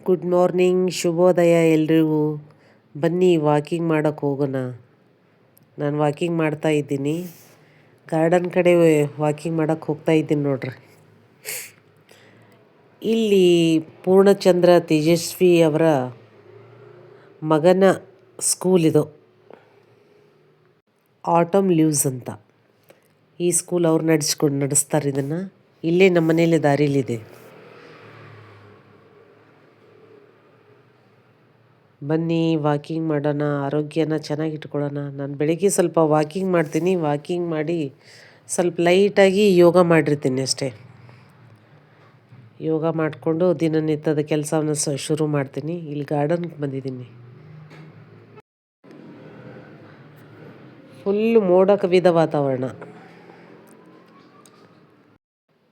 Good morning, ಶುಭೋದಯ ಎಲ್ರಿಗೂ. ಬನ್ನಿ ವಾಕಿಂಗ್ ಮಾಡೋಕ್ಕೆ ಹೋಗೋಣ. ನಾನು ವಾಕಿಂಗ್ ಮಾಡ್ತಾ ಇದ್ದೀನಿ, ಗಾರ್ಡನ್ ಕಡೆ ವಾಕಿಂಗ್ ಮಾಡೋಕ್ಕೆ ಹೋಗ್ತಾ ಇದ್ದೀನಿ ನೋಡ್ರಿ. ಇಲ್ಲಿ ಪೂರ್ಣಚಂದ್ರ ತೇಜಸ್ವಿ ಅವರ ಮಗನ ಸ್ಕೂಲ್ ಇದು, ಆಟಮ್ ಲೀವ್ಸ್ ಅಂತ. ಈ ಸ್ಕೂಲ್ ಅವ್ರು ನಡೆಸ್ತಾರೆ ಇದನ್ನು. ಇಲ್ಲೇ ನಮ್ಮ ಮನೇಲಿ ದಾರಿಲಿದೆ. ಬನ್ನಿ ವಾಕಿಂಗ್ ಮಾಡೋಣ, ಆರೋಗ್ಯನ ಚೆನ್ನಾಗಿಟ್ಕೊಳ್ಳೋಣ. ನಾನು ಬೆಳಗ್ಗೆ ಸ್ವಲ್ಪ ವಾಕಿಂಗ್ ಮಾಡ್ತೀನಿ, ವಾಕಿಂಗ್ ಮಾಡಿ ಸ್ವಲ್ಪ ಲೈಟಾಗಿ ಯೋಗ ಮಾಡಿರ್ತೀನಿ ಅಷ್ಟೇ. ಯೋಗ ಮಾಡಿಕೊಂಡು ದಿನನಿತ್ಯದ ಕೆಲಸವನ್ನು ಶುರು ಮಾಡ್ತೀನಿ. ಇಲ್ಲಿ ಗಾರ್ಡನ್ಗೆ ಬಂದಿದ್ದೀನಿ. ಫುಲ್ ಮೋಡ ಕವಿದ ವಾತಾವರಣ.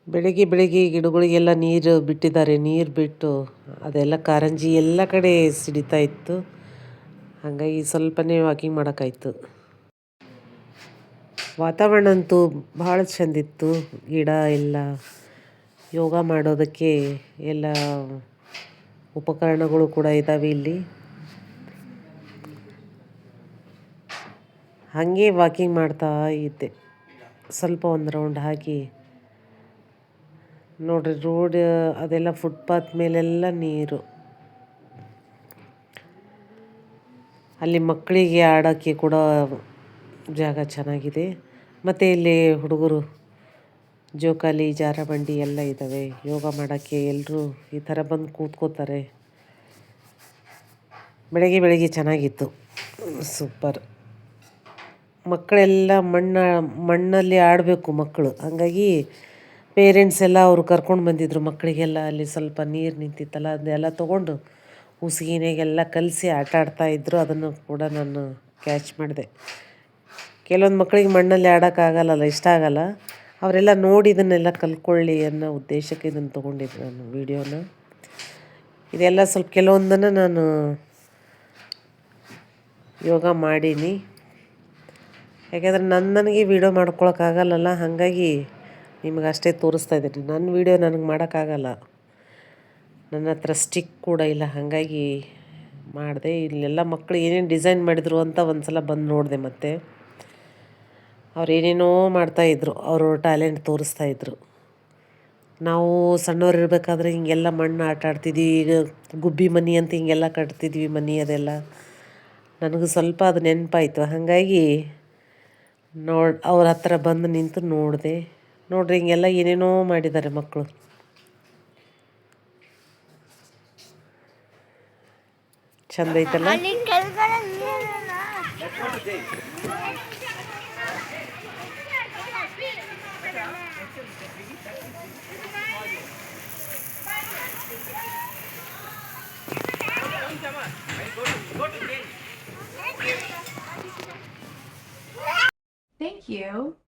ಬೆಳಿಗ್ಗೆ ಗಿಡಗಳಿಗೆಲ್ಲ ನೀರು ಬಿಟ್ಟಿದ್ದಾರೆ. ನೀರು ಬಿಟ್ಟು ಅದೆಲ್ಲ ಕಾರಂಜಿ ಎಲ್ಲ ಕಡೆ ಸಿಡಿತಾ ಇತ್ತು. ಹಾಗಾಗಿ ಸ್ವಲ್ಪನೇ ವಾಕಿಂಗ್ ಮಾಡೋಕ್ಕಾಯ್ತು. ವಾತಾವರಣ ಅಂತೂ ಭಾಳ ಚೆಂದಿತ್ತು. ಗಿಡ ಎಲ್ಲ, ಯೋಗ ಮಾಡೋದಕ್ಕೆ ಎಲ್ಲ ಉಪಕರಣಗಳು ಕೂಡ ಇದ್ದಾವೆ ಇಲ್ಲಿ. ಹಾಗೆ ವಾಕಿಂಗ್ ಮಾಡ್ತಾ ಇದ್ದೆ. ಸ್ವಲ್ಪ ಒಂದು ರೌಂಡ್ ಹಾಕಿ ನೋಡ್ರಿ, ರೋಡ್ ಅದೆಲ್ಲ ಫುಟ್ಪಾತ್ ಮೇಲೆಲ್ಲ ನೀರು. ಅಲ್ಲಿ ಮಕ್ಕಳಿಗೆ ಆಡೋಕ್ಕೆ ಕೂಡ ಜಾಗ ಚೆನ್ನಾಗಿದೆ. ಮತ್ತು ಇಲ್ಲಿ ಹುಡುಗರು ಜೋಕಾಲಿ, ಜಾರಬಂಡಿ ಎಲ್ಲ ಇದ್ದಾವೆ. ಯೋಗ ಮಾಡೋಕ್ಕೆ ಎಲ್ಲರೂ ಈ ಥರ ಬಂದು ಕೂತ್ಕೋತಾರೆ. ಬೆಳಗ್ಗೆ ಚೆನ್ನಾಗಿತ್ತು, ಸೂಪರ್. ಮಕ್ಕಳೆಲ್ಲ ಮಣ್ಣಲ್ಲಿ ಆಡಬೇಕು ಮಕ್ಕಳು. ಹಾಗಾಗಿ ಪೇರೆಂಟ್ಸ್ ಎಲ್ಲ ಅವರು ಕರ್ಕೊಂಡು ಬಂದಿದ್ದರು ಮಕ್ಕಳಿಗೆಲ್ಲ. ಅಲ್ಲಿ ಸ್ವಲ್ಪ ನೀರು ನಿಂತಿತ್ತಲ್ಲ, ಅದನ್ನೆಲ್ಲ ತೊಗೊಂಡು ಉಸಿಗಿನೆಗೆಲ್ಲ ಕಲಸಿ ಆಟ ಆಡ್ತಾಯಿದ್ರು. ಅದನ್ನು ಕೂಡ ನಾನು ಕ್ಯಾಚ್ ಮಾಡಿದೆ. ಕೆಲವೊಂದು ಮಕ್ಕಳಿಗೆ ಮಣ್ಣಲ್ಲಿ ಆಡೋಕ್ಕಾಗಲ್ಲ, ಇಷ್ಟ ಆಗಲ್ಲ. ಅವರೆಲ್ಲ ನೋಡಿ ಇದನ್ನೆಲ್ಲ ಕಲ್ತ್ಕೊಳ್ಳಿ ಅನ್ನೋ ಉದ್ದೇಶಕ್ಕೆ ಇದನ್ನು ತೊಗೊಂಡಿದ್ದೆ ನಾನು ವೀಡಿಯೋನ. ಇದೆಲ್ಲ ಸ್ವಲ್ಪ ಕೆಲವೊಂದನ್ನು ನಾನು ಯೋಗ ಮಾಡೀನಿ. ಯಾಕೆಂದರೆ ನನಗೆ ವೀಡಿಯೋ ಮಾಡ್ಕೊಳಕ್ಕಾಗಲ್ಲಲ್ಲ, ಹಾಗಾಗಿ ನಿಮಗೆ ಅಷ್ಟೇ ತೋರಿಸ್ತಾ ಇದ್ದೀನಿ. ನನ್ನ ವೀಡಿಯೋ ನನಗೆ ಮಾಡೋಕ್ಕಾಗಲ್ಲ, ನನ್ನ ಹತ್ರ ಸ್ಟಿಕ್ ಕೂಡ ಇಲ್ಲ. ಹಾಗಾಗಿ ಮಾಡಿದೆ. ಇಲ್ಲೆಲ್ಲ ಮಕ್ಕಳು ಏನೇನು ಡಿಸೈನ್ ಮಾಡಿದರು ಅಂತ ಒಂದು ಸಲ ಬಂದು ನೋಡಿದೆ. ಮತ್ತು ಅವ್ರು ಏನೇನೋ ಮಾಡ್ತಾಯಿದ್ರು, ಅವರು ಟ್ಯಾಲೆಂಟ್ ತೋರಿಸ್ತಾಯಿದ್ರು. ನಾವು ಸಣ್ಣವ್ರು ಇರಬೇಕಾದ್ರೆ ಹಿಂಗೆಲ್ಲ ಮಣ್ಣು ಆಟ ಆಡ್ತಿದ್ವಿ. ಈಗ ಗುಬ್ಬಿ ಮನೆ ಅಂತ ಹಿಂಗೆಲ್ಲ ಕಟ್ತಿದ್ವಿ ಮನೆ. ಅದೆಲ್ಲ ನನಗೂ ಸ್ವಲ್ಪ ಅದು ನೆನಪಾಯಿತು. ಹಾಗಾಗಿ ಅವ್ರ ಹತ್ರ ಬಂದು ನಿಂತು ನೋಡಿದೆ. ನೋಡ್ರಿ, ಹಿಂಗೆಲ್ಲ ಏನೇನೋ ಮಾಡಿದ್ದಾರೆ ಮಕ್ಕಳು. ಚಂದ ಐತಲ್ಲ. Thank you.